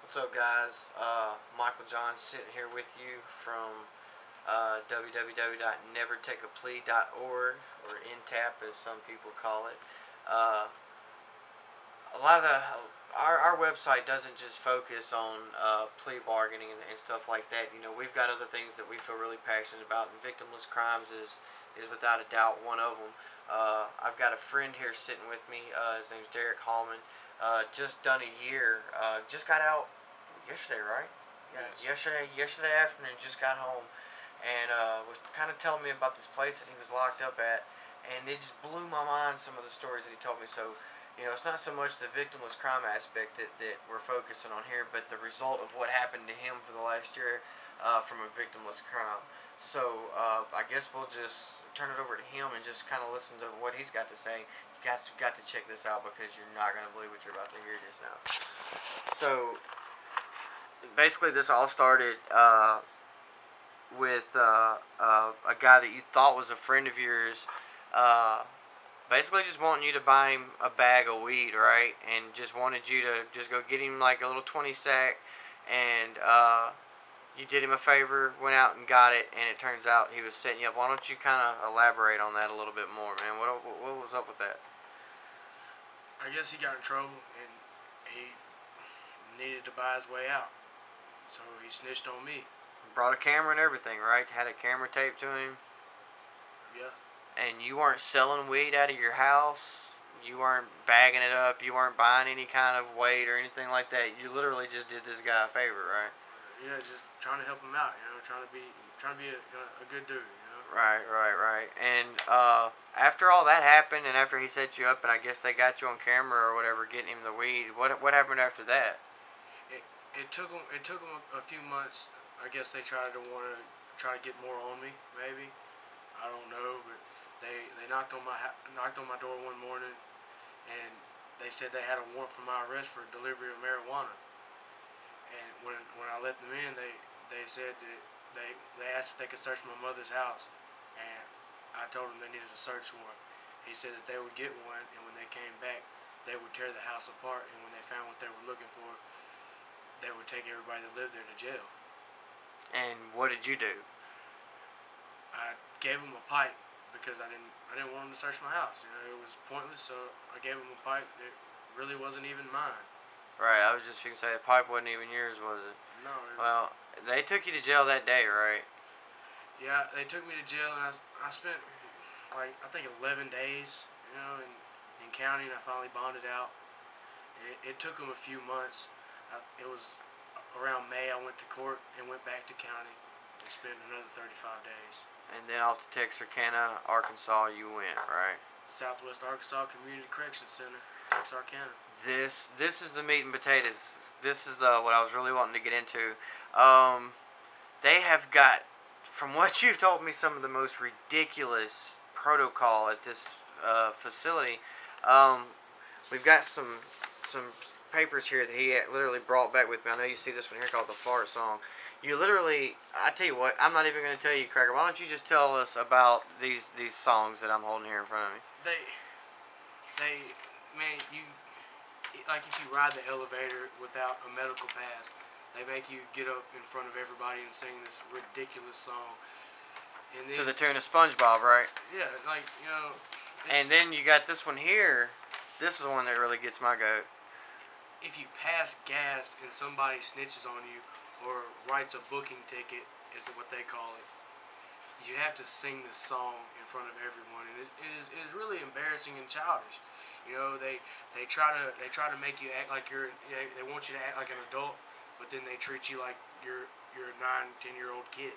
What's up, guys? Michael John sitting here with you from www.nevertakeaplea.org, or NTAP as some people call it. A lot of our website doesn't just focus on plea bargaining and stuff like that. You know, we've got other things that we feel really passionate about, and victimless crimes is without a doubt one of them. I've got a friend here sitting with me. His name's Derrick Hallman. Just done a year. Just got out yesterday, right? Yeah, Yes. yesterday afternoon. Just got home, and was kind of telling me about this place that he was locked up at, and it just blew my mind, some of the stories that he told me. So, you know, it's not so much the victimless crime aspect that we're focusing on here, but the result of what happened to him for the last year from a victimless crime. So I guess we'll just turn it over to him and just kind of listen to what he's got to say. You guys have got to check this out because you're not going to believe what you're about to hear just now. So basically, this all started with a guy that you thought was a friend of yours. Basically just wanting you to buy him a bag of weed, right? And just wanted you to just go get him like a little 20 sack, and you did him a favor, went out and got it, and it turns out he was setting you up. Why don't you kind of elaborate on that a little bit more, man? What was up with that? I guess he got in trouble and he needed to buy his way out. So he snitched on me. Brought a camera and everything, right? Had a camera taped to him. Yeah. And you weren't selling weed out of your house. You weren't bagging it up. You weren't buying any kind of weight or anything like that. You literally just did this guy a favor, right? Yeah, just trying to help him out. You know, trying to be a good dude. You know. Right. And after all that happened, and after he set you up, and I guess they got you on camera or whatever, getting him the weed. What happened after that? It took him a few months. I guess they try to get more on me. Maybe. I don't know, but they knocked on my door one morning, and they said they had a warrant for my arrest for delivery of marijuana. And when I let them in, they said that they asked if they could search my mother's house, and I told them they needed a search warrant. He said that they would get one, and when they came back, they would tear the house apart, and when they found what they were looking for, they would take everybody that lived there to jail. And what did you do? I gave them a pipe because I didn't want them to search my house. You know, it was pointless, so I gave them a pipe that really wasn't even mine. Right, I was just going to say the pipe wasn't even yours, was it? No. Well, they took you to jail that day, right? Yeah, they took me to jail, and I spent like I think 11 days, you know, in county, and I finally bonded out. It took them a few months. It was around May. I went to court and went back to county and spent another 35 days. And then off to Texarkana, Arkansas you went, right? Southwest Arkansas Community Correction Center, Texarkana. This is the meat and potatoes. This is what I was really wanting to get into. They have got, from what you've told me, some of the most ridiculous protocol at this facility. We've got some papers here that he literally brought back with me. I know you see this one here called the Fart Song. You literally, I tell you what, I'm not even going to tell you, Cracker. Why don't you just tell us about these songs that I'm holding here in front of me? Man, like if you ride the elevator without a medical pass, they make you get up in front of everybody and sing this ridiculous song. And then, to the tune of SpongeBob, right? Yeah, like, you know. And then you got this one here. This is the one that really gets my goat. If you pass gas and somebody snitches on you or writes a booking ticket, is what they call it, you have to sing this song in front of everyone, and it is really embarrassing and childish. You know, they try to make you act like they want you to act like an adult, but then they treat you like you're a 9-10-year-old kid.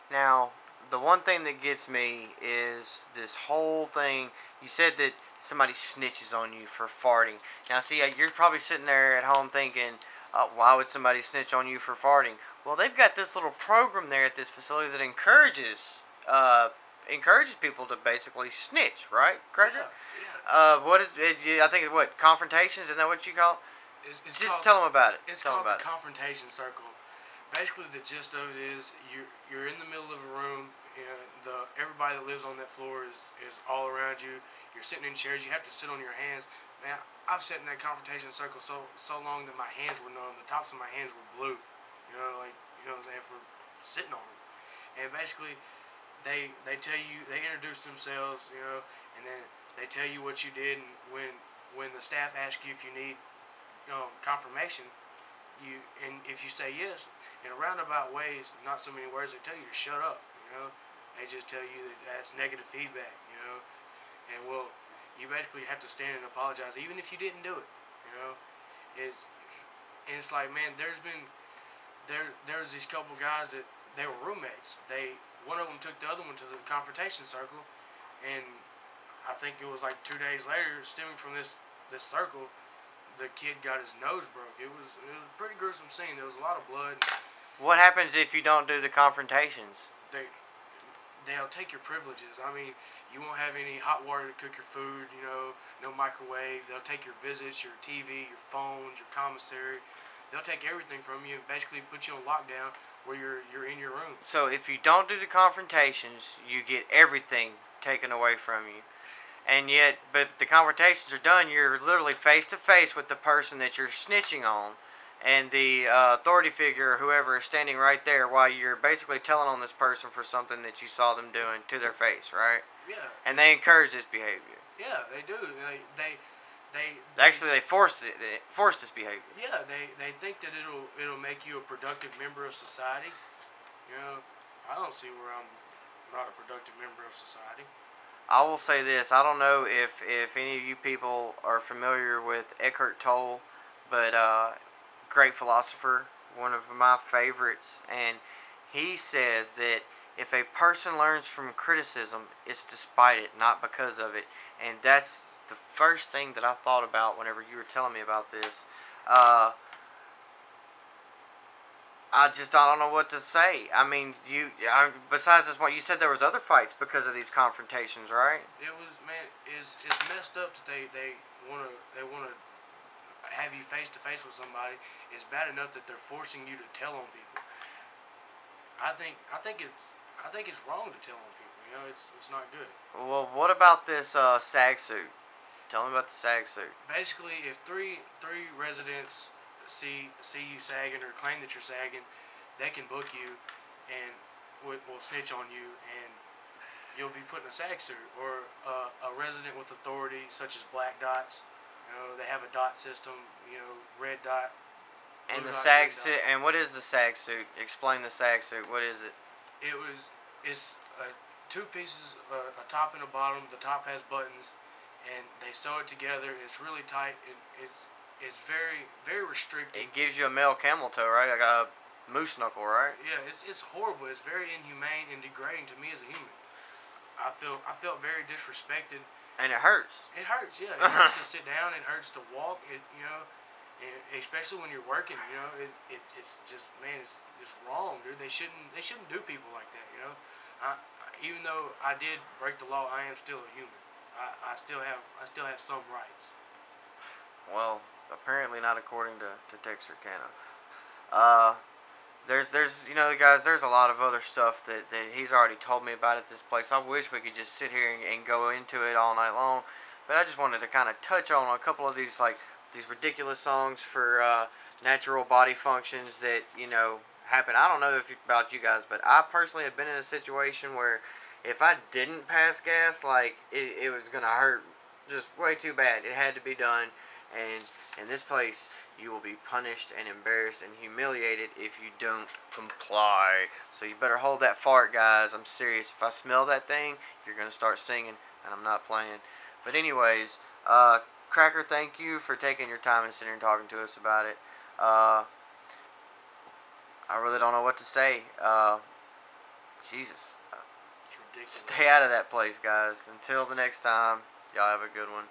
Now, the one thing that gets me is this whole thing. You said that somebody snitches on you for farting. Now, see, you're probably sitting there at home thinking, why would somebody snitch on you for farting? Well, they've got this little program there at this facility that encourages people to basically snitch, right, Cracker? Yeah. What is it? I think it's what, confrontations? Isn't that what you call it? Just tell them about it. It's called the confrontation circle. Basically, the gist of it is you're in the middle of a room. Everybody that lives on that floor is all around you. You're sitting in chairs. You have to sit on your hands. man, I've sat in that confrontation circle so long that my hands were numb. The tops of my hands were blue. You know, like, you know what I'm saying, for sitting on them. And basically, they tell you, they introduce themselves, you know, and then they tell you what you did, and when the staff asks you if you need, you know, confirmation, and if you say yes, in a roundabout ways, not so many words, they tell you to shut up, you know. They just tell you that that's negative feedback, you know. And well, you basically have to stand and apologize, even if you didn't do it, you know. It's like, man, there's these couple guys that they were roommates. One of them took the other one to the confrontation circle, and I think it was like 2 days later, stemming from this circle, the kid got his nose broke. It was a pretty gruesome scene. There was a lot of blood. What happens if you don't do the confrontations? They'll take your privileges. I mean, you won't have any hot water to cook your food, you know, no microwave. They'll take your visits, your TV, your phones, your commissary. They'll take everything from you and basically put you on lockdown where you're in your room. So if you don't do the confrontations, you get everything taken away from you. And yet, but the confrontations are done, you're literally face to face with the person that you're snitching on. And the authority figure or whoever is standing right there while you're basically telling on this person for something that you saw them doing to their face, right? Yeah. And they encourage this behavior. Yeah, they do. Actually, they force this behavior. Yeah, they think that it'll make you a productive member of society. You know, I don't see where I'm not a productive member of society. I will say this. I don't know if any of you people are familiar with Eckhart Tolle, but great philosopher, one of my favorites, and he says that if a person learns from criticism, it's despite it, not because of it. And that's the first thing that I thought about whenever you were telling me about this. I don't know what to say. I mean, besides this one, you said there was other fights because of these confrontations, right? It was, man, it's messed up that they wanna have you face to face with somebody. It's bad enough that they're forcing you to tell on people. I think it's wrong to tell on people. You know, it's not good. Well, what about this SAG suit? Tell me about the SAG suit. Basically, if three residents see you sagging or claim that you're sagging, they can book you and will snitch on you, and you'll be put in a SAG suit. Or a resident with authority, such as black dots. You know, they have a dot system. You know, red dot. And the SAG suit. And what is the SAG suit? Explain the SAG suit. What is it? It's two pieces, a top and a bottom. The top has buttons, and they sew it together. It's really tight. It's very, very restrictive. It gives you a male camel toe, right? Like a moose knuckle, right? Yeah, it's horrible. It's very inhumane and degrading to me as a human. I felt very disrespected. And it hurts. It hurts, yeah. It hurts to sit down. It hurts to walk. You know, and especially when you're working. You know, it's just, man, it's wrong, dude. They shouldn't do people like that. You know, even though I did break the law, I am still a human. I still have some rights. Well, apparently not according to Texarkana. There's you know, guys, there's a lot of other stuff that he's already told me about at this place. I wish we could just sit here and go into it all night long, but I just wanted to kind of touch on a couple of these, like, these ridiculous songs for natural body functions that, you know, happen. I don't know about you guys, but I personally have been in a situation where if I didn't pass gas, like, it was gonna hurt just way too bad. It had to be done. And in this place, you will be punished and embarrassed and humiliated if you don't comply. So you better hold that fart, guys. I'm serious. If I smell that thing, you're going to start singing, and I'm not playing. But anyways, Cracker, thank you for taking your time and sitting here and talking to us about it. I really don't know what to say. Jesus. It's ridiculous. Stay out of that place, guys. Until the next time, y'all have a good one.